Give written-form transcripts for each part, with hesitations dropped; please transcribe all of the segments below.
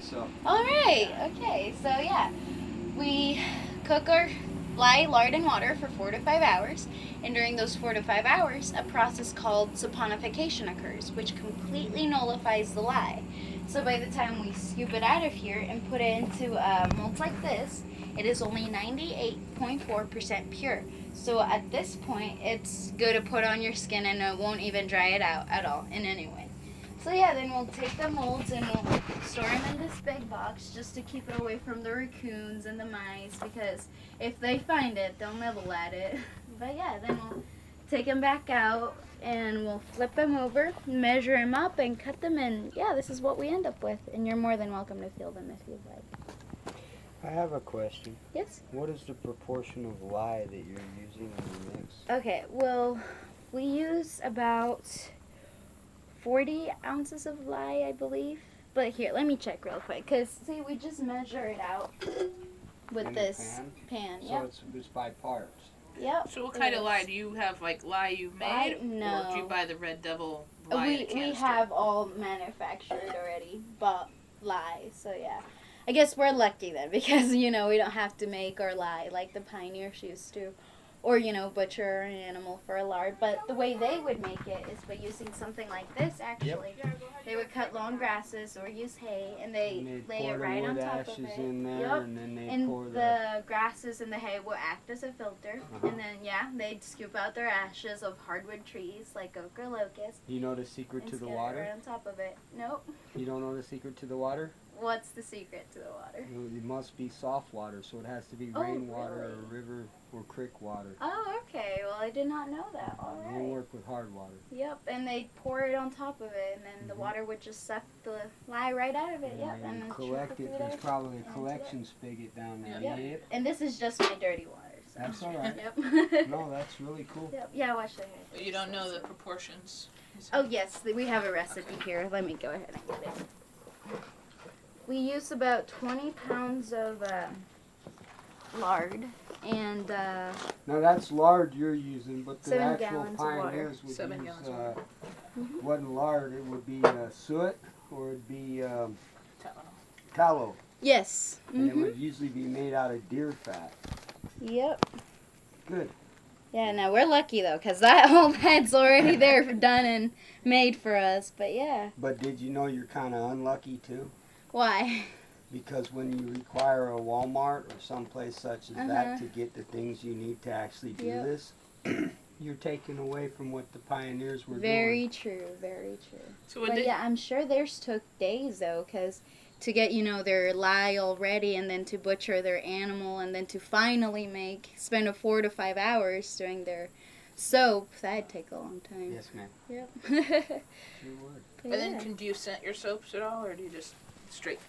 so. All right. Okay. So yeah, we cook our lye, lard, and water for 4 to 5 hours, and during those 4 to 5 hours, a process called saponification occurs, which completely nullifies the lye. So by the time we scoop it out of here and put it into molds like this, it is only 98.4% pure. So at this point, it's good to put on your skin and it won't even dry it out at all in any way. So yeah, then we'll take the molds and we'll store them in this big box just to keep it away from the raccoons and the mice, because if they find it, they'll nibble at it. But yeah, then we'll take them back out and we'll flip them over, measure them up, and cut them. And yeah, this is what we end up with. And you're more than welcome to feel them if you'd like. I have a question. Yes? What is the proportion of lye that you're using in the mix? Okay, well, we use about 40 ounces of lye, I believe. But here, let me check real quick. Because, see, we just measure it out with In a this pan? pan. So Yep. it's by parts. Yep. So what kind of lye? Do you have like lye you've made? No. Or do you buy the Red Devil lye in a We canister? have all manufactured already, but lye. So yeah, I guess we're lucky then because we don't have to make our lye like the pioneers used to, or butcher an animal for a lard. But the way they would make it is by using something like this. Actually, they would cut long grasses or use hay, and they lay it right on top of it. In there, Yep. and then they And pour the grasses and the hay will act as a filter, Uh-huh. and then they'd scoop out their ashes of hardwood trees like oak or locust. You know the secret And to the scatter it water? right on top of it. Nope. You don't know the secret to the water? What's the secret to the water? It must be soft water, so it has to be Oh, rainwater or really? river or creek water. Oh, okay. Well, I did not know that. All It won't right. work with hard water. Yep. And they pour it on top of it, and then the Mhm. water would just suck the lye right out of it. Yep. And And you then collect trickle it. through There's there probably a into collection spigot down there. Yep. Yep. And this is just my dirty water. So. That's all right. Yep. No, that's really cool. Yep. Yeah. Watch that. But you don't know the proportions. Oh yes, we have a recipe here. Let me go ahead and get it. We use about 20 pounds of lard and Now that's lard you're using, but the 7 actual gallons of water. pioneers would 7 use, gallons of water. wasn't lard, it would be soot or it'd be Tallow. tallow. yes. And it would usually be made out of deer fat. Yep. Good. Yeah, no, we're lucky though, because that whole pad's already there done and made for us. But yeah. But did you know you're kind of unlucky too? Why? Because when you require a Walmart or someplace such as Uh-huh. that to get the things you need to actually do Yep. this, you're taking away from what the pioneers were Very doing. true, very true. So what But did, yeah, I'm sure theirs took days though, because to get, their lye all ready and then to butcher their animal and then to finally spend a 4 to 5 hours doing their soap, that'd take a long time. Yes, ma'am. Yep. Sure would. But and then yeah. do you scent your soaps at all, or do you just straight?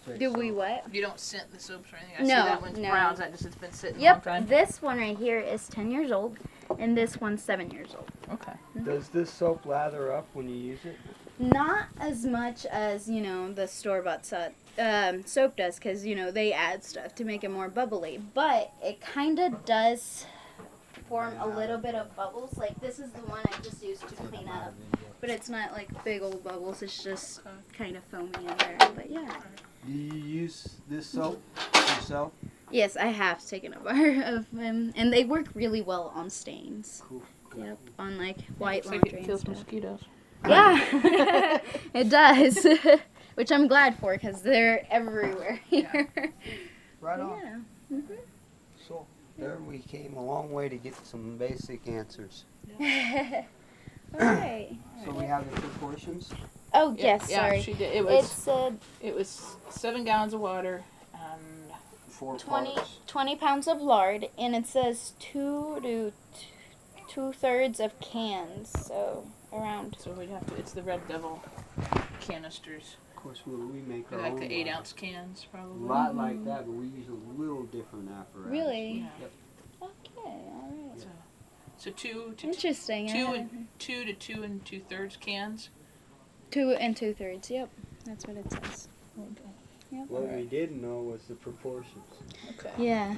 Straight Do we soap. what? You don't scent the soaps or anything? I No, see that one's no. brown. That just it's been sitting a long Yep, time. this one right here is 10 years old, and this one's 7 years old. Okay. Does this soap lather up when you use it? Not as much as, the store-bought soap does, because, they add stuff to make it more bubbly. But it kind of does form a little bit of bubbles. Like, this is the one I just used to clean up. But it's not, like, big old bubbles. It's just kind of foamy in there. But, yeah. Do you use this soap yourself? Yes, I have taken a bar of them. And they work really well on stains. Cool. Yep, on, like, white Looks like laundry it and kills stuff. mosquitoes. Yeah, it does. Which I'm glad for, because they're everywhere here. Right on. Yeah. So there we came a long way to get some basic answers. Alright. So we have the proportions. Oh, yes, Yeah, sorry. she did. It It was said 7 gallons of water. 4 20, parts. 20 pounds of lard, and it says 2 to 2/3 of cans, so around. So we'd have to. It's the Red Devil canisters. Of course, we make our Like own. the 8 lard. ounce cans, A probably. lot like that, but we use a little different apparatus. Really? Yeah. Okay, alright. So, so two to Interesting. two I- and 2 to 2 2/3 cans. 2 and 2/3, yep. That's what it says. Yep. What we didn't know was the proportions. Okay. Yeah.